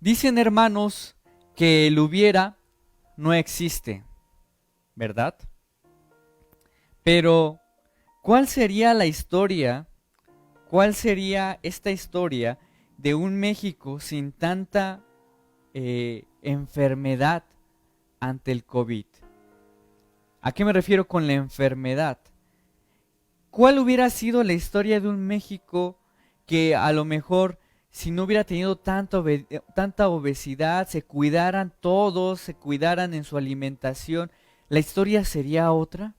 Dicen, hermanos, que el hubiera no existe, ¿verdad? Pero, ¿cuál sería la historia? ¿Cuál sería esta historia de un México sin tanta enfermedad ante el COVID? ¿A qué me refiero con la enfermedad? ¿Cuál hubiera sido la historia de un México que a lo mejor, si no hubiera tenido tanta obesidad, se cuidaran todos, se cuidaran en su alimentación, la historia sería otra?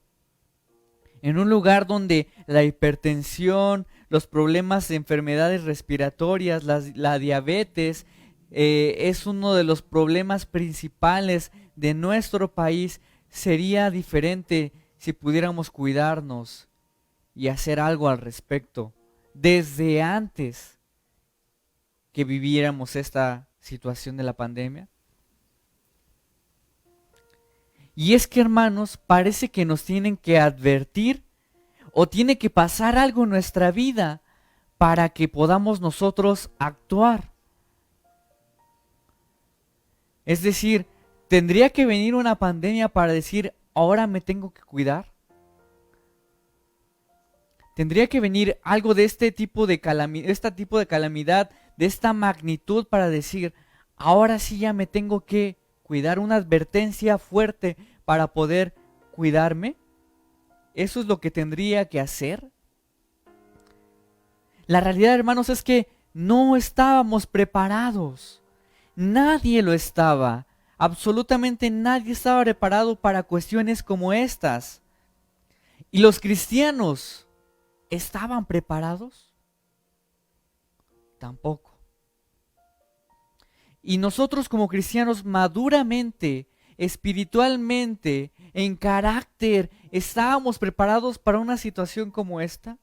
En un lugar donde la hipertensión, los problemas de enfermedades respiratorias, la diabetes, es uno de los problemas principales de nuestro país, sería diferente si pudiéramos cuidarnos y hacer algo al respecto desde antes que viviéramos esta situación de la pandemia. Y es que, hermanos, parece que nos tienen que advertir o tiene que pasar algo en nuestra vida para que podamos nosotros actuar. Es decir, ¿tendría que venir una pandemia para decir, ahora me tengo que cuidar? ¿Tendría que venir algo de este tipo de calamidad, de esta magnitud para decir, ahora sí ya me tengo que cuidar? Una advertencia fuerte para poder cuidarme. ¿Eso es lo que tendría que hacer? La realidad, hermanos, es que no estábamos preparados. Nadie lo estaba. Absolutamente nadie estaba preparado para cuestiones como estas. ¿Y los cristianos estaban preparados? Tampoco. Y nosotros como cristianos maduramente, espiritualmente, en carácter, ¿estábamos preparados para una situación como esta?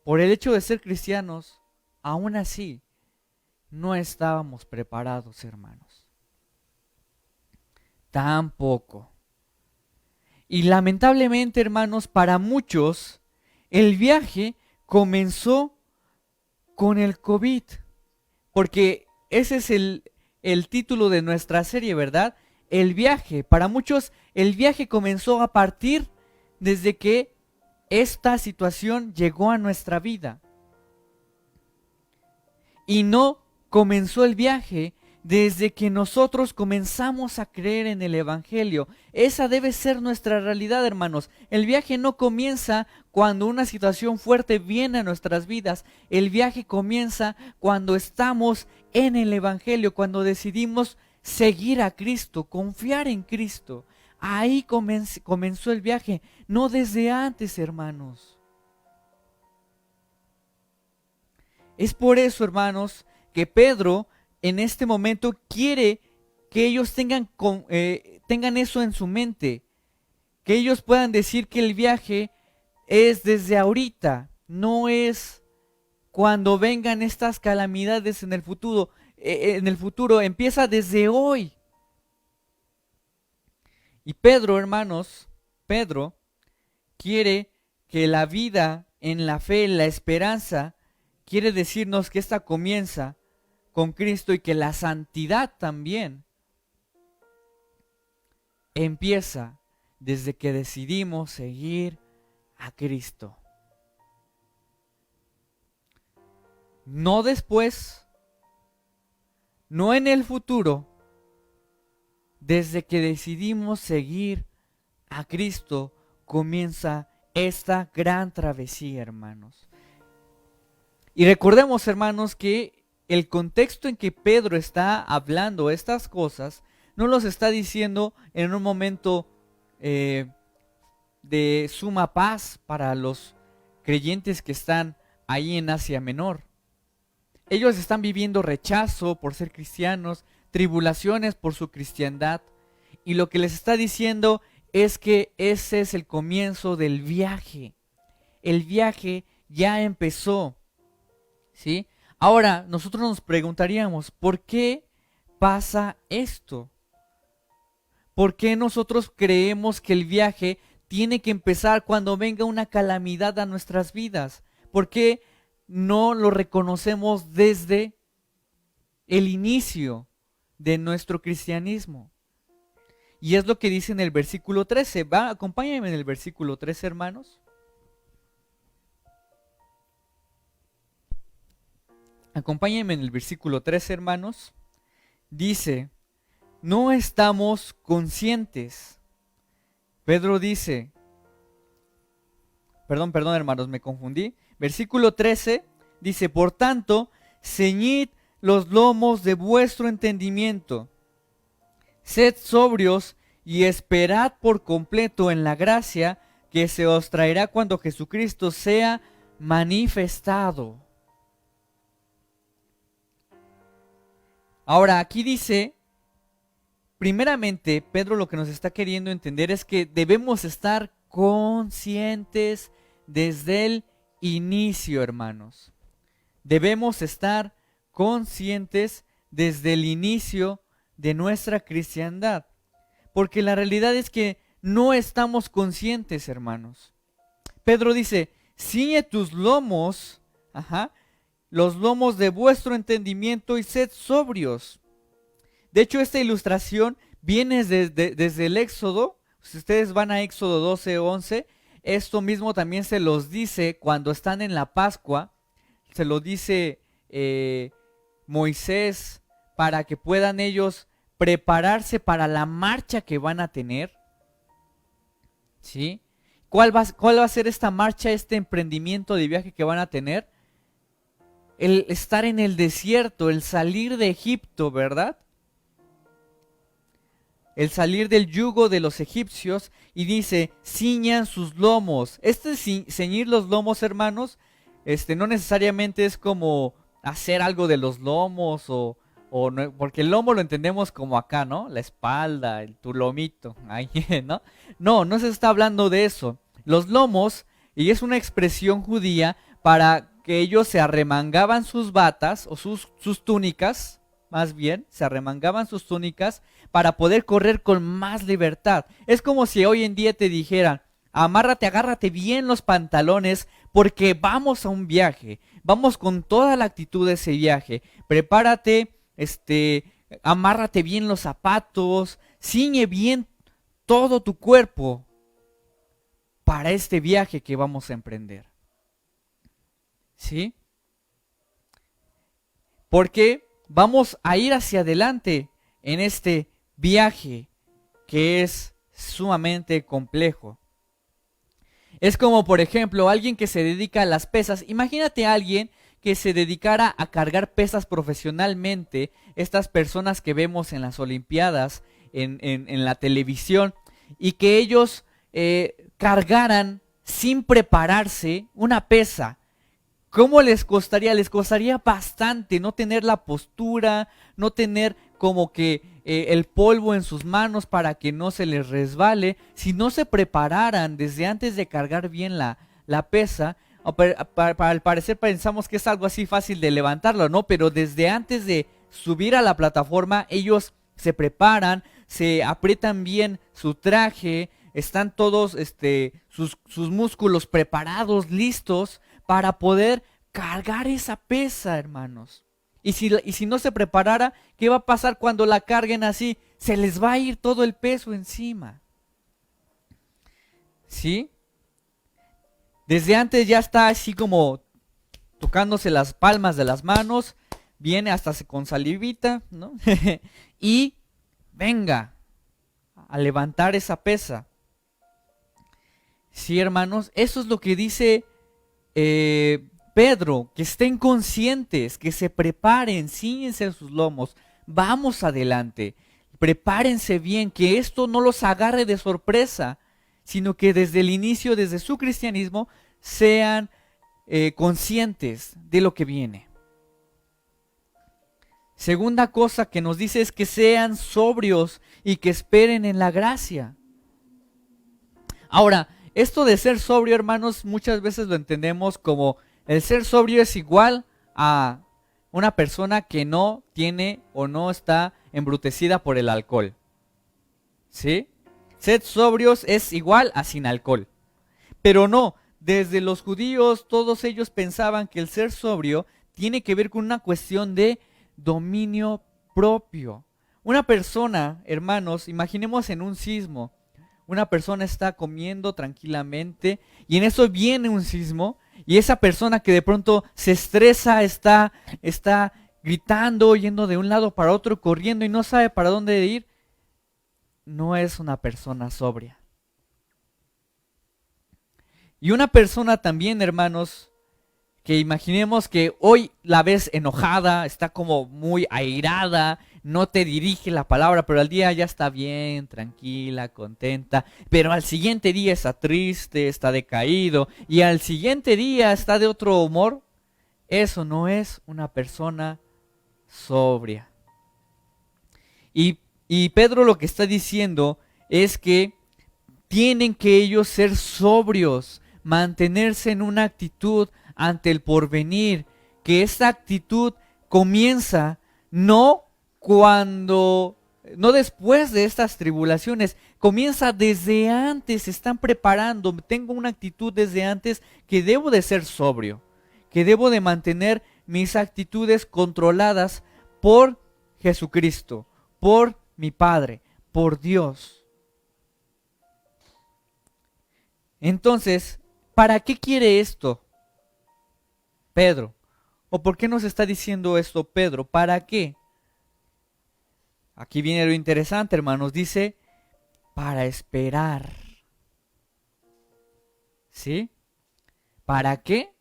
Por el hecho de ser cristianos, aún así, no estábamos preparados, hermanos. Tampoco. Y lamentablemente, hermanos, para muchos, el viaje comenzó con el COVID. Porque ese es el título de nuestra serie, ¿verdad? El viaje. Para muchos, el viaje comenzó a partir desde que esta situación llegó a nuestra vida. Y no comenzó el viaje desde que nosotros comenzamos a creer en el Evangelio. Esa debe ser nuestra realidad, hermanos. El viaje no comienza cuando una situación fuerte viene a nuestras vidas. El viaje comienza cuando estamos en el Evangelio, cuando decidimos seguir a Cristo, confiar en Cristo. Ahí comenzó el viaje, no desde antes, hermanos. Es por eso, hermanos, que Pedro en este momento quiere que ellos tengan eso en su mente, que ellos puedan decir que el viaje es desde ahorita, no es cuando vengan estas calamidades en el futuro. En el futuro empieza desde hoy. Y Pedro, hermanos, Pedro quiere que la vida en la fe, en la esperanza, quiere decirnos que esta comienza con Cristo y que la santidad también empieza desde que decidimos seguir a Cristo. No después, no en el futuro, desde que decidimos seguir a Cristo comienza esta gran travesía, hermanos. Y recordemos, hermanos, que el contexto en que Pedro está hablando estas cosas no los está diciendo en un momento de suma paz para los creyentes que están ahí en Asia Menor. Ellos están viviendo rechazo por ser cristianos, tribulaciones por su cristiandad, y lo que les está diciendo es que ese es el comienzo del viaje. El viaje ya empezó, ¿sí? Ahora, nosotros nos preguntaríamos, ¿por qué pasa esto? ¿Por qué nosotros creemos que el viaje tiene que empezar cuando venga una calamidad a nuestras vidas? ¿Por qué no lo reconocemos desde el inicio de nuestro cristianismo? Y es lo que dice en el versículo 13. Acompáñenme en el versículo 13, hermanos. Acompáñenme en el versículo 13, hermanos. Dice, no estamos conscientes. Pedro dice, perdón, hermanos, me confundí. Versículo 13 dice, por tanto, ceñid los lomos de vuestro entendimiento. Sed sobrios y esperad por completo en la gracia que se os traerá cuando Jesucristo sea manifestado. Ahora, aquí dice, primeramente, Pedro lo que nos está queriendo entender es que debemos estar conscientes desde el inicio, hermanos. Debemos estar conscientes desde el inicio de nuestra cristiandad. Porque la realidad es que no estamos conscientes, hermanos. Pedro dice, ciñe tus lomos, los lomos de vuestro entendimiento y sed sobrios. De hecho, esta ilustración viene desde el Éxodo. Si ustedes van a Éxodo 12, 11, esto mismo también se los dice cuando están en la Pascua. Se lo dice Moisés para que puedan ellos prepararse para la marcha que van a tener. ¿Sí? ¿Cuál va a ser esta marcha, este emprendimiento de viaje que van a tener? El estar en el desierto, el salir de Egipto, ¿verdad? El salir del yugo de los egipcios, y dice, ciñan sus lomos. Ceñir los lomos, hermanos, no necesariamente es como hacer algo de los lomos no, porque el lomo lo entendemos como acá, ¿no? La espalda, tu lomito, ahí, ¿no? No se está hablando de eso. Los lomos, y es una expresión judía para que ellos se arremangaban sus batas o sus túnicas, más bien, se arremangaban sus túnicas para poder correr con más libertad. Es como si hoy en día te dijeran, agárrate bien los pantalones porque vamos a un viaje, vamos con toda la actitud de ese viaje, prepárate, amárrate bien los zapatos, ciñe bien todo tu cuerpo para este viaje que vamos a emprender. ¿Sí? Porque vamos a ir hacia adelante en este viaje que es sumamente complejo. Es como, por ejemplo, alguien que se dedica a las pesas. Imagínate a alguien que se dedicara a cargar pesas profesionalmente, estas personas que vemos en las Olimpiadas, en la televisión, y que ellos cargaran sin prepararse una pesa. ¿Cómo les costaría? Les costaría bastante no tener la postura, no tener como que el polvo en sus manos para que no se les resbale. Si no se prepararan desde antes de cargar bien la pesa, al parecer pensamos que es algo así fácil de levantarlo, ¿no? Pero desde antes de subir a la plataforma, ellos se preparan, se aprietan bien su traje, están todos sus músculos preparados, listos para poder cargar esa pesa, hermanos. Y si no se preparara, ¿qué va a pasar cuando la carguen así? Se les va a ir todo el peso encima. ¿Sí? Desde antes ya está así como tocándose las palmas de las manos, viene hasta con salivita, ¿no? Y venga a levantar esa pesa. Sí, hermanos, eso es lo que dice Pedro, que estén conscientes, que se preparen, cíñense sus lomos, vamos adelante, prepárense bien, que esto no los agarre de sorpresa, sino que desde el inicio, desde su cristianismo, sean conscientes de lo que viene. Segunda cosa que nos dice es que sean sobrios y que esperen en la gracia. Ahora, esto de ser sobrio, hermanos, muchas veces lo entendemos como el ser sobrio es igual a una persona que no tiene o no está embrutecida por el alcohol. ¿sí? Sed sobrios es igual a sin alcohol. Pero no, desde los judíos todos ellos pensaban que el ser sobrio tiene que ver con una cuestión de dominio propio. Una persona, hermanos, imaginemos en un sismo, una persona está comiendo tranquilamente y en eso viene un sismo y esa persona que de pronto se estresa, está gritando, yendo de un lado para otro, corriendo y no sabe para dónde ir, no es una persona sobria. Y una persona también, hermanos, que imaginemos que hoy la ves enojada, está como muy airada, no te dirige la palabra, pero al día ya está bien, tranquila, contenta, pero al siguiente día está triste, está decaído, y al siguiente día está de otro humor. Eso no es una persona sobria. Y Pedro lo que está diciendo es que tienen que ellos ser sobrios, mantenerse en una actitud ante el porvenir, que esta actitud comienza no no después de estas tribulaciones, comienza desde antes, se están preparando, tengo una actitud desde antes que debo de ser sobrio, que debo de mantener mis actitudes controladas por Jesucristo, por mi Padre, por Dios. Entonces, ¿para qué quiere esto Pedro? ¿O por qué nos está diciendo esto Pedro? ¿Para qué? Aquí viene lo interesante, hermanos. Dice, para esperar. ¿Sí? ¿Para qué?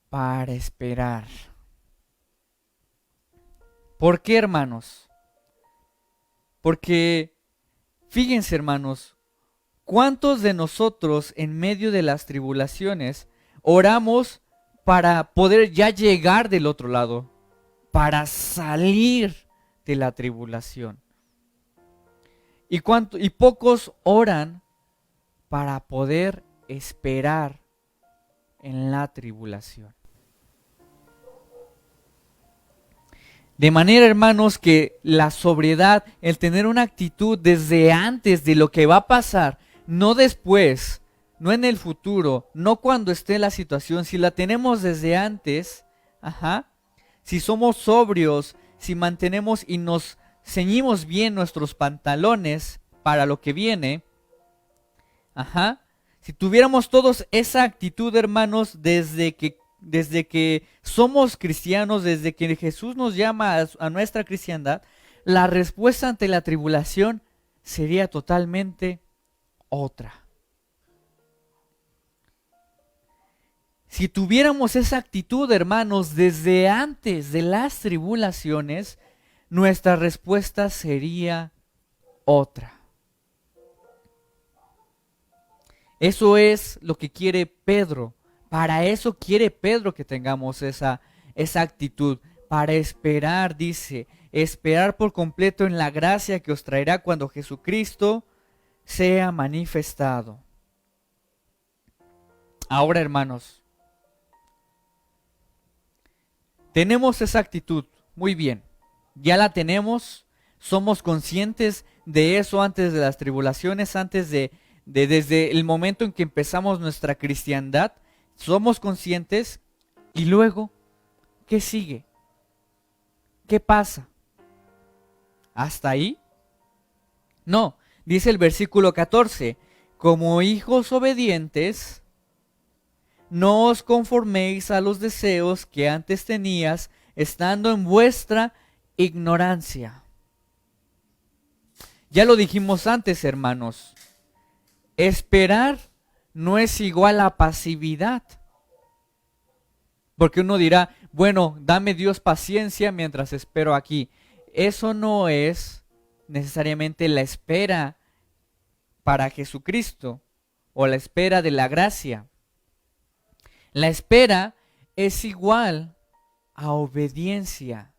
Para esperar. ¿Por qué, hermanos? Porque, fíjense, hermanos, ¿cuántos de nosotros en medio de las tribulaciones oramos para poder ya llegar del otro lado? Para salir de la tribulación. Y pocos oran para poder esperar en la tribulación. De manera, hermanos, que la sobriedad, el tener una actitud desde antes de lo que va a pasar, no después, no en el futuro, no cuando esté la situación, si la tenemos desde antes, si somos sobrios, si mantenemos y nos ceñimos bien nuestros pantalones para lo que viene, si tuviéramos todos esa actitud, hermanos, desde que somos cristianos, desde que Jesús nos llama a nuestra cristiandad, la respuesta ante la tribulación sería totalmente otra. Si tuviéramos esa actitud, hermanos, desde antes de las tribulaciones, nuestra respuesta sería otra. Eso es lo que quiere Pedro. Para eso quiere Pedro que tengamos esa actitud. Para esperar, dice, esperar por completo en la gracia que os traerá cuando Jesucristo sea manifestado. Ahora, hermanos, tenemos esa actitud, muy bien, ya la tenemos, somos conscientes de eso antes de las tribulaciones, antes desde el momento en que empezamos nuestra cristiandad, somos conscientes y luego, ¿qué sigue? ¿Qué pasa? ¿Hasta ahí? No, dice el versículo 14, como hijos obedientes, no os conforméis a los deseos que antes tenías, estando en vuestra ignorancia. Ya lo dijimos antes, hermanos. Esperar no es igual a pasividad. Porque uno dirá, bueno, dame Dios paciencia mientras espero aquí. Eso no es necesariamente la espera para Jesucristo o la espera de la gracia. La espera es igual a obediencia.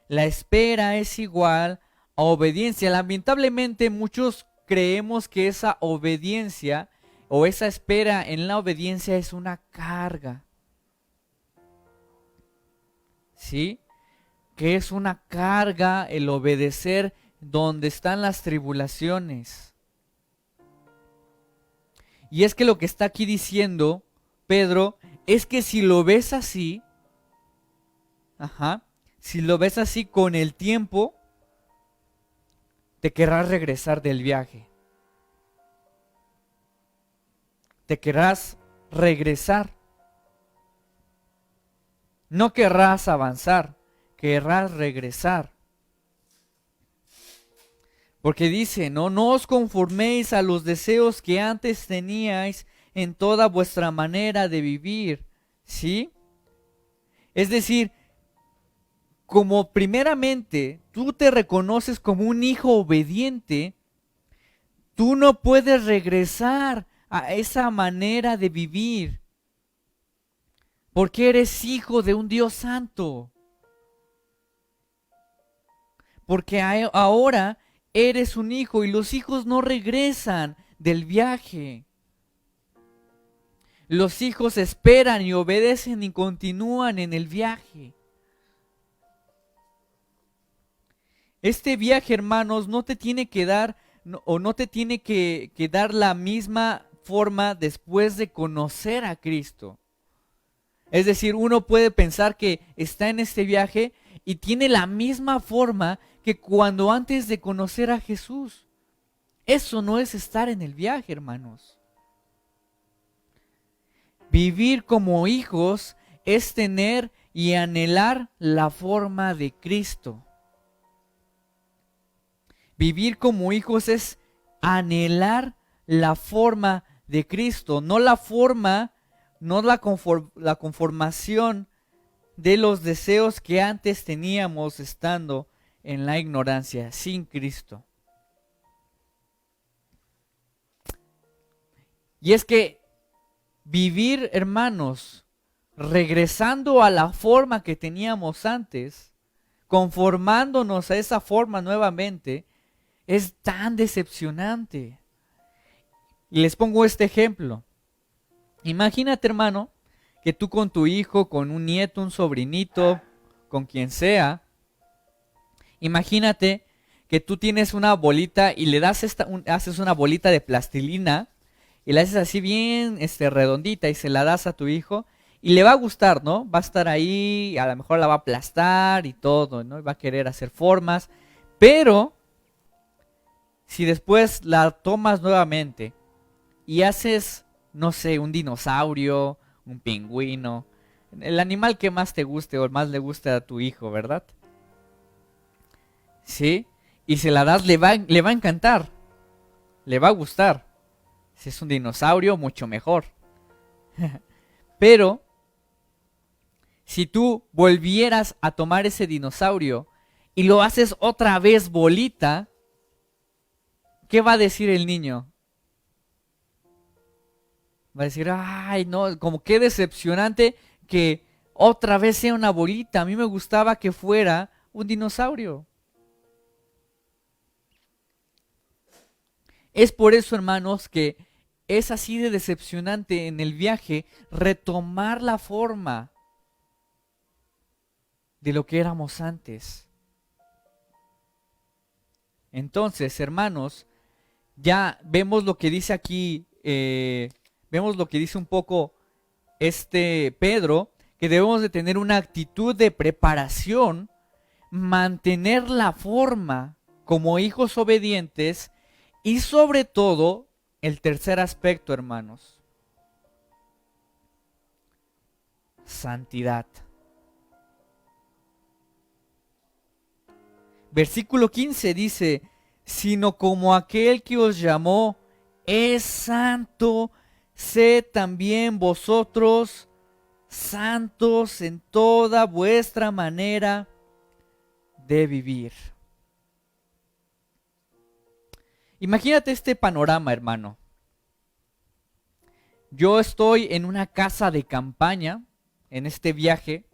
La espera es igual a obediencia. Lamentablemente muchos creemos que esa obediencia o esa espera en la obediencia es una carga. ¿Sí? que es una carga el obedecer donde están las tribulaciones. Y es que lo que está aquí diciendo Pedro es que si lo ves así, si lo ves así con el tiempo, te querrás regresar del viaje. Te querrás regresar. No querrás avanzar, querrás regresar. Porque dice, no os conforméis a los deseos que antes teníais en toda vuestra manera de vivir. ¿Sí? Es decir, como primeramente tú te reconoces como un hijo obediente, tú no puedes regresar a esa manera de vivir. Porque eres hijo de un Dios santo. Porque ahora eres un hijo y los hijos no regresan del viaje. Los hijos esperan y obedecen y continúan en el viaje. Este viaje, hermanos, no te tiene que dar no te tiene que dar la misma forma después de conocer a Cristo. Es decir, uno puede pensar que está en este viaje y tiene la misma forma que cuando antes de conocer a Jesús. Eso no es estar en el viaje, hermanos. Vivir como hijos es tener y anhelar la forma de Cristo. Vivir como hijos es anhelar la forma de Cristo, no la forma, no la conformación de los deseos que antes teníamos estando en la ignorancia, sin Cristo. Y es que vivir, hermanos, regresando a la forma que teníamos antes, conformándonos a esa forma nuevamente, es tan decepcionante. Y les pongo este ejemplo. Imagínate, hermano, que tú con tu hijo, con un nieto, un sobrinito, con quien sea, imagínate que tú tienes una bolita y le das haces una bolita de plastilina y la haces así bien redondita y se la das a tu hijo y le va a gustar, ¿no? Va a estar ahí, a lo mejor la va a aplastar y todo, ¿no? Y va a querer hacer formas, pero si después la tomas nuevamente y haces, no sé, un dinosaurio, un pingüino, el animal que más te guste o más le guste a tu hijo, ¿verdad? ¿Sí? Y se la das, le va a encantar, le va a gustar. Si es un dinosaurio, mucho mejor. Pero, si tú volvieras a tomar ese dinosaurio y lo haces otra vez bolita, ¿qué va a decir el niño? Va a decir, ay, no, como qué decepcionante que otra vez sea una bolita. A mí me gustaba que fuera un dinosaurio. Es por eso, hermanos, que es así de decepcionante en el viaje retomar la forma de lo que éramos antes. Entonces, hermanos, ya vemos lo que dice aquí, vemos lo que dice un poco Pedro, que debemos de tener una actitud de preparación, mantener la forma como hijos obedientes y sobre todo, el tercer aspecto, hermanos, santidad. Versículo 15 dice, sino como aquel que os llamó es santo, sed también vosotros santos en toda vuestra manera de vivir. Imagínate este panorama, hermano. Yo estoy en una casa de campaña, en este viaje,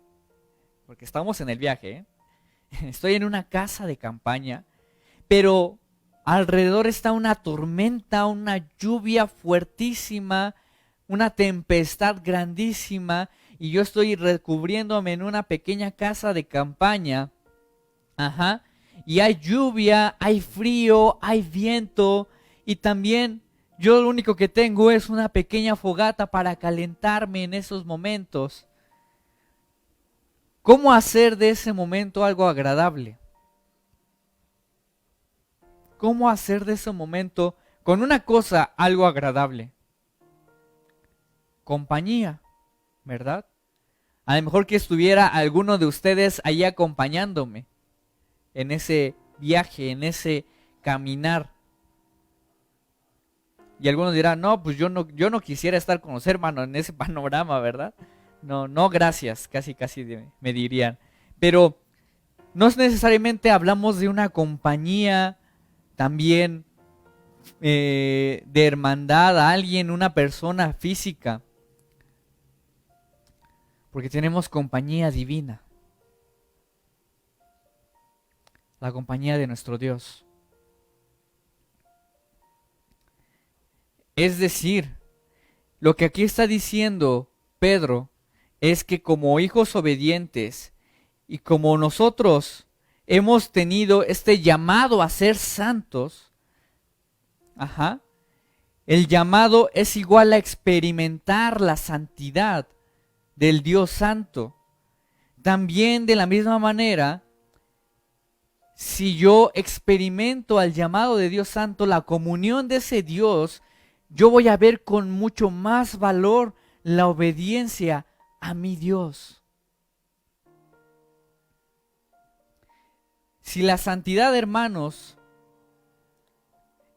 porque estamos en el viaje, ¿eh? Estoy en una casa de campaña, pero alrededor está una tormenta, una lluvia fuertísima, una tempestad grandísima, y yo estoy recubriéndome en una pequeña casa de campaña, Ajá. Y hay lluvia, hay frío, hay viento. Y también yo lo único que tengo es una pequeña fogata para calentarme en esos momentos. ¿Cómo hacer de ese momento algo agradable? ¿Cómo hacer de ese momento con una cosa algo agradable? Compañía, ¿verdad? A lo mejor que estuviera alguno de ustedes ahí acompañándome en ese viaje, en ese caminar. Y algunos dirán, no, pues yo no quisiera estar con los hermanos en ese panorama, ¿verdad? No, no, gracias, casi me dirían. Pero no es necesariamente hablamos de una compañía también de hermandad a alguien, una persona física. Porque tenemos compañía divina. La compañía de nuestro Dios. Es decir, lo que aquí está diciendo Pedro es que como hijos obedientes y como nosotros hemos tenido este llamado a ser santos, ajá, el llamado es igual a experimentar la santidad del Dios Santo. También de la misma manera, si yo experimento al llamado de Dios Santo, la comunión de ese Dios, yo voy a ver con mucho más valor la obediencia a mi Dios. Si la santidad, hermanos,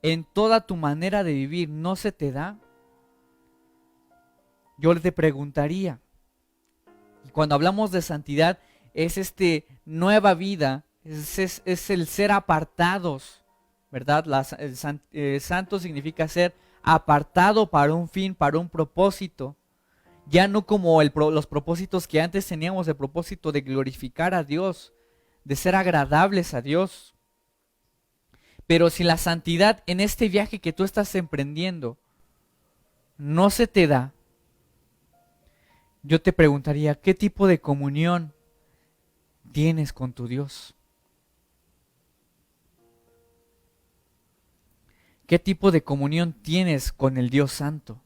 en toda tu manera de vivir no se te da, yo te preguntaría, y cuando hablamos de santidad, es nueva vida, es el ser apartados, ¿verdad? Santo significa ser apartado para un fin, para un propósito. Ya no como los propósitos que antes teníamos, el propósito de glorificar a Dios, de ser agradables a Dios. Pero si la santidad en este viaje que tú estás emprendiendo no se te da, yo te preguntaría, ¿qué tipo de comunión tienes con tu Dios? ¿Qué tipo de comunión tienes con el Dios Santo?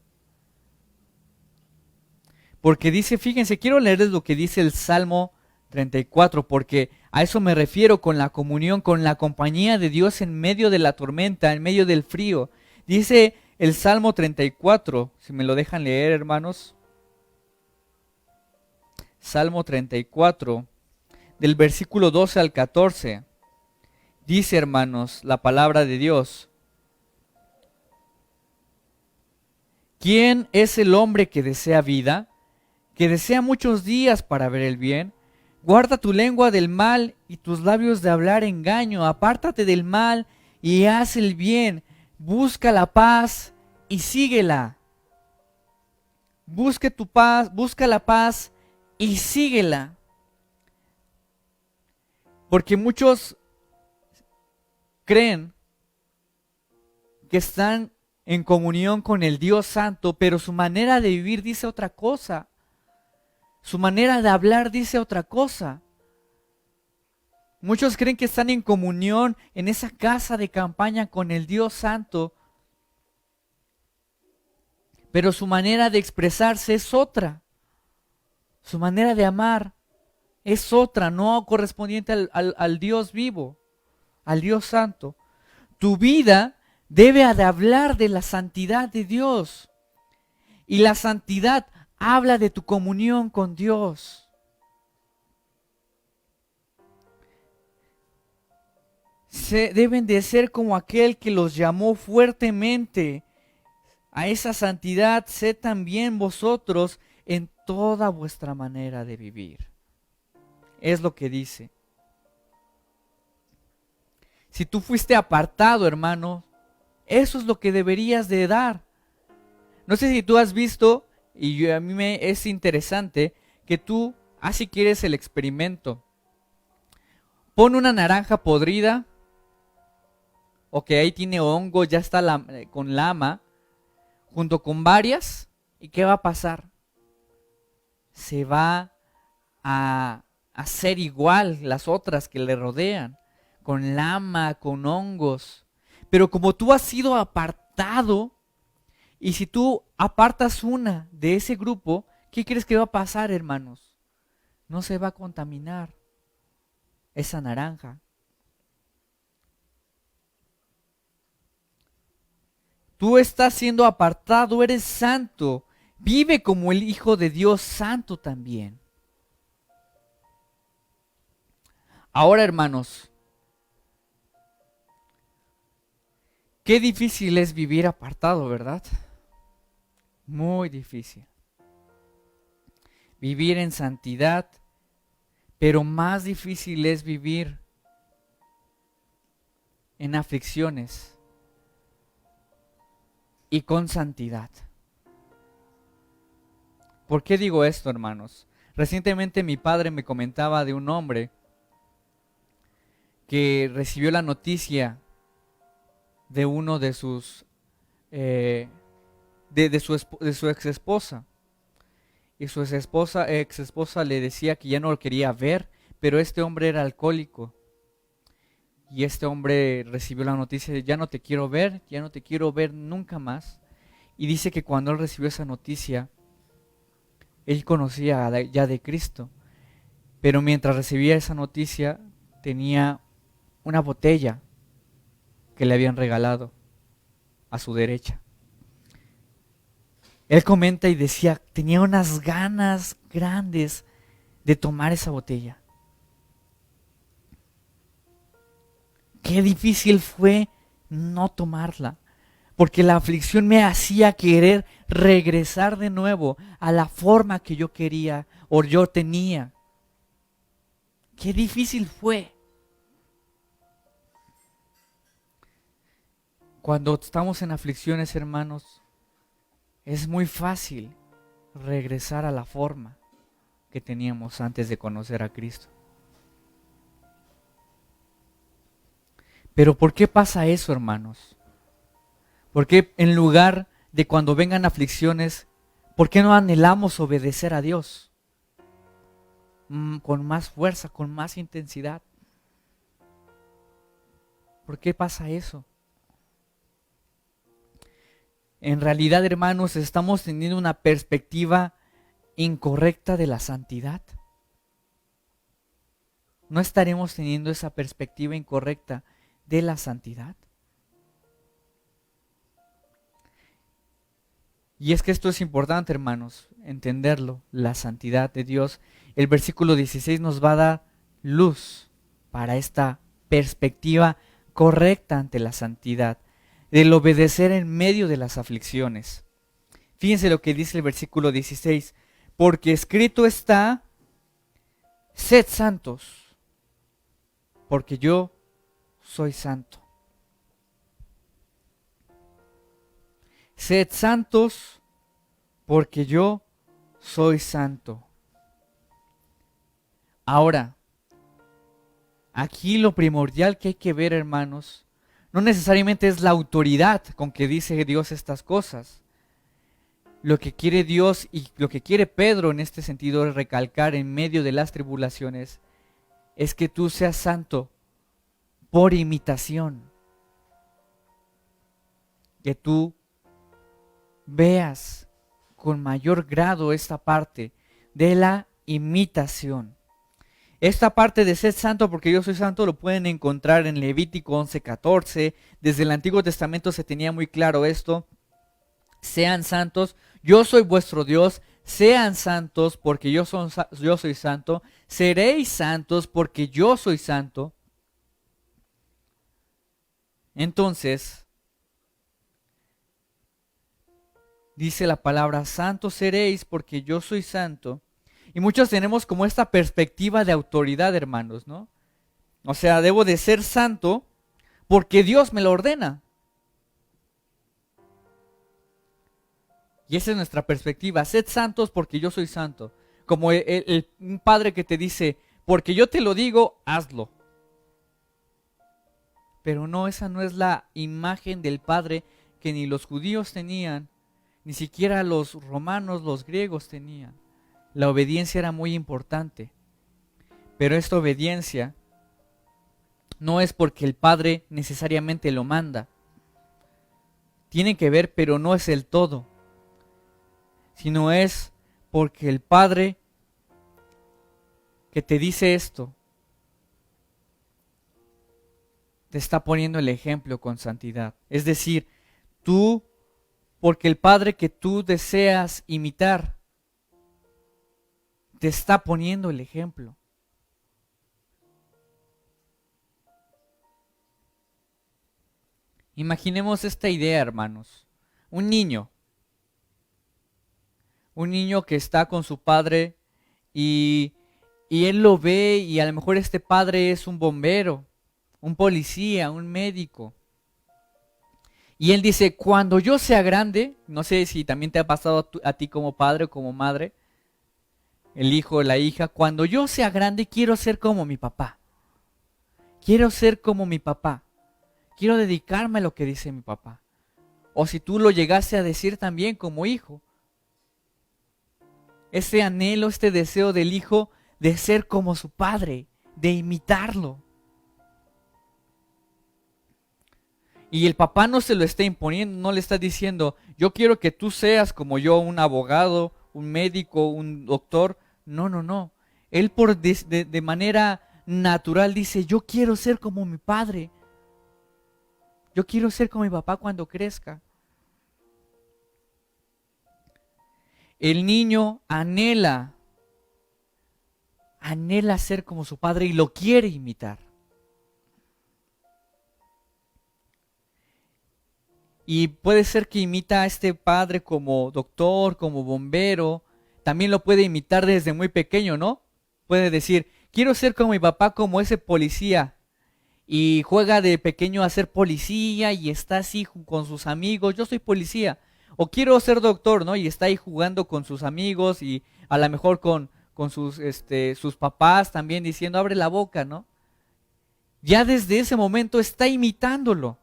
Porque dice, fíjense, quiero leerles lo que dice el Salmo 34, porque a eso me refiero con la comunión, con la compañía de Dios en medio de la tormenta, en medio del frío. Dice el Salmo 34, si me lo dejan leer, hermanos. Salmo 34, del versículo 12 al 14. Dice, hermanos, la palabra de Dios. ¿Quién es el hombre que desea vida, que desea muchos días para ver el bien? Guarda tu lengua del mal y tus labios de hablar engaño. Apártate del mal y haz el bien. Busca la paz y síguela. Busca la paz y síguela. Porque muchos creen que están en comunión con el Dios Santo, pero su manera de vivir dice otra cosa. Su manera de hablar dice otra cosa. Muchos creen que están en comunión en esa casa de campaña con el Dios Santo, pero su manera de expresarse es otra. Su manera de amar es otra, no correspondiente al Dios vivo, al Dios Santo. Tu vida debe de hablar de la santidad de Dios. Y la santidad habla de tu comunión con Dios. Deben de ser como aquel que los llamó fuertemente a esa santidad. Sed también vosotros en toda vuestra manera de vivir. Es lo que dice. Si tú fuiste apartado, hermano, eso es lo que deberías de dar. No sé si tú has visto, y a mí me es interesante, que tú, si quieres el experimento, pon una naranja podrida, o que ahí tiene hongo, ya está con lama, junto con varias, ¿y qué va a pasar? Se va a a ser igual las otras que le rodean, con lama, con hongos. Pero como tú has sido apartado, y si tú apartas una de ese grupo, ¿qué crees que va a pasar, hermanos? No se va a contaminar esa naranja. Tú estás siendo apartado, eres santo. Vive como el Hijo de Dios santo también. Ahora, hermanos, qué difícil es vivir apartado, ¿verdad? Muy difícil. Vivir en santidad, pero más difícil es vivir en aflicciones y con santidad. ¿Por qué digo esto, hermanos? Recientemente mi padre me comentaba de un hombre que recibió la noticia de uno de sus de su ex esposa, y su ex esposa le decía que ya no lo quería ver, pero este hombre era alcohólico, y este hombre recibió la noticia de ya no te quiero ver, ya no te quiero ver nunca más. Y dice que cuando él recibió esa noticia, él conocía ya de Cristo, pero mientras recibía esa noticia tenía una botella que le habían regalado a su derecha. Él comenta y decía, tenía unas ganas grandes de tomar esa botella. Qué difícil fue no tomarla, porque la aflicción me hacía querer regresar de nuevo a la forma que yo quería o yo tenía. Qué difícil fue. Cuando estamos en aflicciones, hermanos, es muy fácil regresar a la forma que teníamos antes de conocer a Cristo. Pero ¿por qué pasa eso, hermanos? ¿Por qué en lugar de cuando vengan aflicciones, por qué no anhelamos obedecer a Dios? Con más fuerza, con más intensidad. ¿Por qué pasa eso? En realidad, hermanos, estamos teniendo una perspectiva incorrecta de la santidad. ¿No estaremos teniendo esa perspectiva incorrecta de la santidad? Y es que esto es importante, hermanos, entenderlo, la santidad de Dios. El versículo 16 nos va a dar luz para esta perspectiva correcta ante la santidad, del obedecer en medio de las aflicciones. Fíjense lo que dice el versículo 16, porque escrito está, sed santos, porque yo soy santo. Sed santos, porque yo soy santo. Ahora, aquí lo primordial que hay que ver, hermanos, no necesariamente es la autoridad con que dice Dios estas cosas. Lo que quiere Dios y lo que quiere Pedro en este sentido es recalcar en medio de las tribulaciones, es que tú seas santo por imitación. Que tú veas con mayor grado esta parte de la imitación. Esta parte de ser santo porque yo soy santo lo pueden encontrar en Levítico 11:14. Desde el Antiguo Testamento se tenía muy claro esto. Sean santos, yo soy vuestro Dios. Sean santos porque yo soy santo. Seréis santos porque yo soy santo. Entonces, dice la palabra, santos seréis porque yo soy santo. Y muchos tenemos como esta perspectiva de autoridad, hermanos, ¿no? O sea, debo de ser santo porque Dios me lo ordena. Y esa es nuestra perspectiva. Sed santos porque yo soy santo. Como un padre que te dice, porque yo te lo digo, hazlo. Pero no, esa no es la imagen del padre que ni los judíos tenían, ni siquiera los romanos, los griegos tenían. La obediencia era muy importante. Pero esta obediencia no es porque el Padre necesariamente lo manda. Tiene que ver, pero no es el todo, sino es porque el Padre que te dice esto te está poniendo el ejemplo con santidad. Es decir, tú, porque el Padre que tú deseas imitar, te está poniendo el ejemplo. Imaginemos esta idea, hermanos. Un niño que está con su padre y, y él lo ve y a lo mejor este padre es un bombero, un policía, un médico. Y él dice, cuando yo sea grande, no sé si también te ha pasado a ti como padre o como madre, el hijo o la hija, cuando yo sea grande quiero ser como mi papá. Quiero ser como mi papá. Quiero dedicarme a lo que dice mi papá. O si tú lo llegaste a decir también como hijo. Ese anhelo, este deseo del hijo de ser como su padre, de imitarlo. Y el papá no se lo está imponiendo, no le está diciendo, yo quiero que tú seas como yo, un abogado, un médico, un doctor. No, no, no. Él de manera natural dice, yo quiero ser como mi padre. Yo quiero ser como mi papá cuando crezca. El niño anhela ser como su padre y lo quiere imitar. Y puede ser que imita a este padre como doctor, como bombero. También lo puede imitar desde muy pequeño, ¿no? Puede decir, quiero ser como mi papá, como ese policía. Y juega de pequeño a ser policía y está así con sus amigos. Yo soy policía. O quiero ser doctor, ¿no? Y está ahí jugando con sus amigos y a lo mejor con sus papás también diciendo, abre la boca, ¿no? Ya desde ese momento está imitándolo.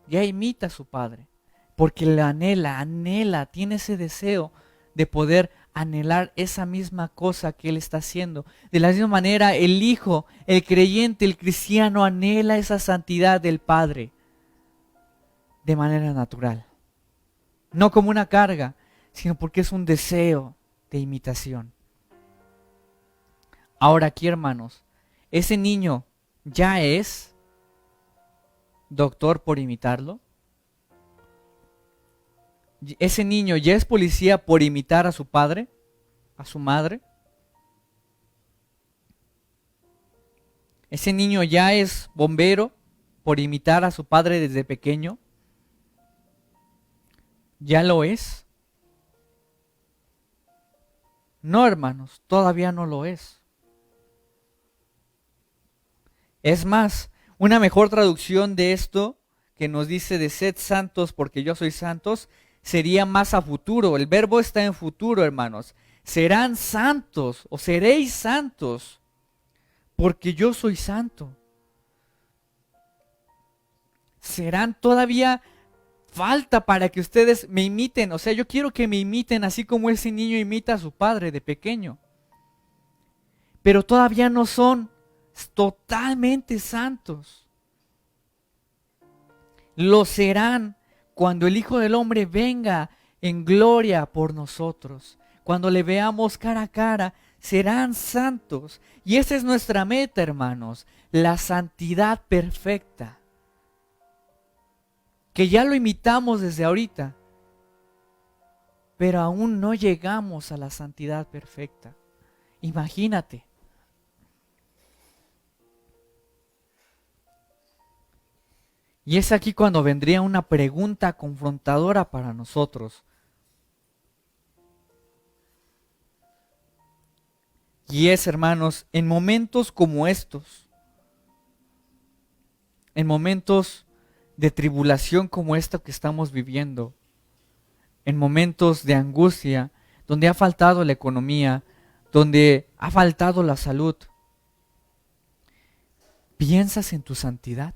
Ya imita a su padre, porque le anhela, tiene ese deseo de poder anhelar esa misma cosa que él está haciendo. De la misma manera, el hijo, el creyente, el cristiano anhela esa santidad del Padre de manera natural. No como una carga, sino porque es un deseo de imitación. Ahora aquí, hermanos, ese niño ya es doctor por imitarlo. Ese niño ya es policía por imitar a su padre, a su madre. Ese niño ya es bombero por imitar a su padre desde pequeño. ¿Ya lo es? No, hermanos, todavía no lo es. Es más, una mejor traducción de esto que nos dice de sed santos porque yo soy santos sería más a futuro. El verbo está en futuro, hermanos. Serán santos o seréis santos porque yo soy santo. Serán todavía falta para que ustedes me imiten. O sea, yo quiero que me imiten así como ese niño imita a su padre de pequeño. Pero todavía no son totalmente santos. Lo serán cuando el Hijo del Hombre venga en gloria por nosotros. Cuando le veamos cara a cara, serán santos. Y esa es nuestra meta, hermanos, la santidad perfecta. Que ya lo imitamos desde ahorita, pero aún no llegamos a la santidad perfecta. Imagínate. Y es aquí cuando vendría una pregunta confrontadora para nosotros. Y es, hermanos, en momentos como estos, en momentos de tribulación como esta que estamos viviendo, en momentos de angustia, donde ha faltado la economía, donde ha faltado la salud, ¿piensas en tu santidad?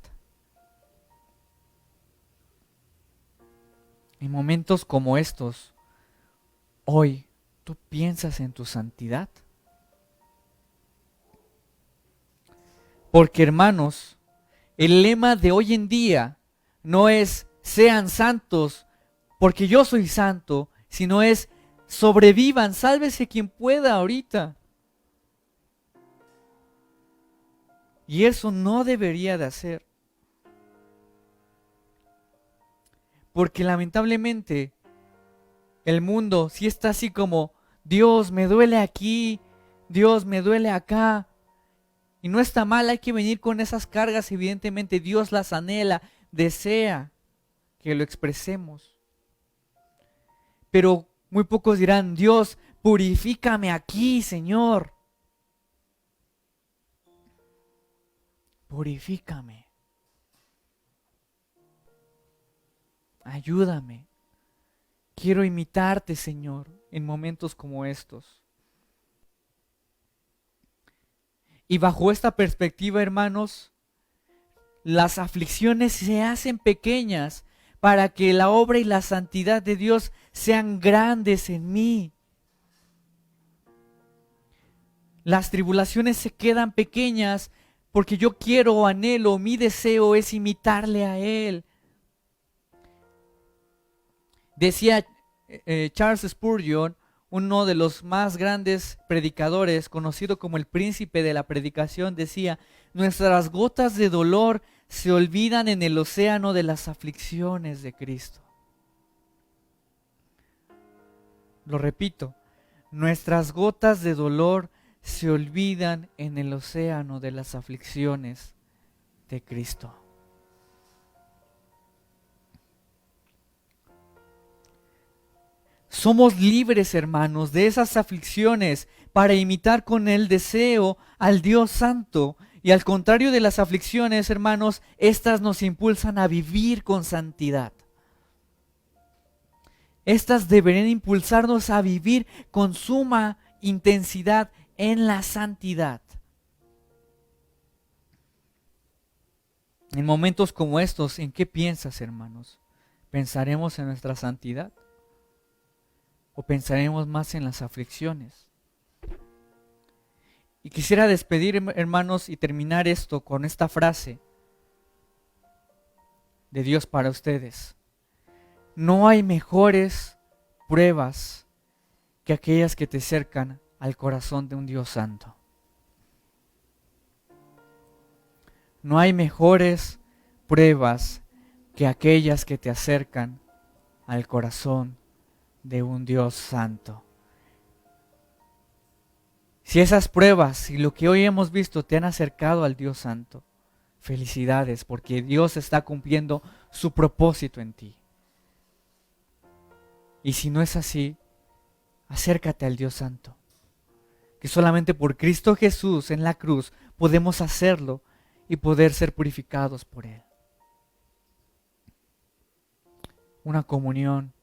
En momentos como estos, hoy, ¿tú piensas en tu santidad? Porque, hermanos, el lema de hoy en día no es sean santos porque yo soy santo, sino es sobrevivan, sálvese quien pueda ahorita. Y eso no debería de hacer. Porque lamentablemente el mundo sí está así como, Dios, me duele aquí, Dios, me duele acá. Y no está mal, hay que venir con esas cargas, evidentemente Dios las anhela, desea que lo expresemos. Pero muy pocos dirán, Dios, purifícame aquí, Señor. Purifícame. Ayúdame. Quiero imitarte, Señor, en momentos como estos. Y bajo esta perspectiva, hermanos, las aflicciones se hacen pequeñas para que la obra y la santidad de Dios sean grandes en mí. Las tribulaciones se quedan pequeñas porque yo quiero o anhelo, mi deseo es imitarle a Él. Decía Charles Spurgeon, uno de los más grandes predicadores, conocido como el príncipe de la predicación, decía, nuestras gotas de dolor se olvidan en el océano de las aflicciones de Cristo. Lo repito, nuestras gotas de dolor se olvidan en el océano de las aflicciones de Cristo. Somos libres, hermanos, de esas aflicciones para imitar con el deseo al Dios Santo. Y al contrario de las aflicciones, hermanos, estas nos impulsan a vivir con santidad. Estas deberían impulsarnos a vivir con suma intensidad en la santidad. En momentos como estos, ¿en qué piensas, hermanos? ¿Pensaremos en nuestra santidad? ¿O pensaremos más en las aflicciones? Y quisiera despedir, hermanos, y terminar esto con esta frase de Dios para ustedes. No hay mejores pruebas que aquellas que te acercan al corazón de un Dios santo. No hay mejores pruebas que aquellas que te acercan al corazón de un Dios santo. Si esas pruebas y lo que hoy hemos visto te han acercado al Dios santo, felicidades, porque Dios está cumpliendo su propósito en ti. Y si no es así, acércate al Dios santo, que solamente por Cristo Jesús en la cruz podemos hacerlo y poder ser purificados por Él. Una comunión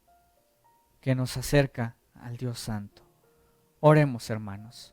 que nos acerca al Dios santo. Oremos, hermanos.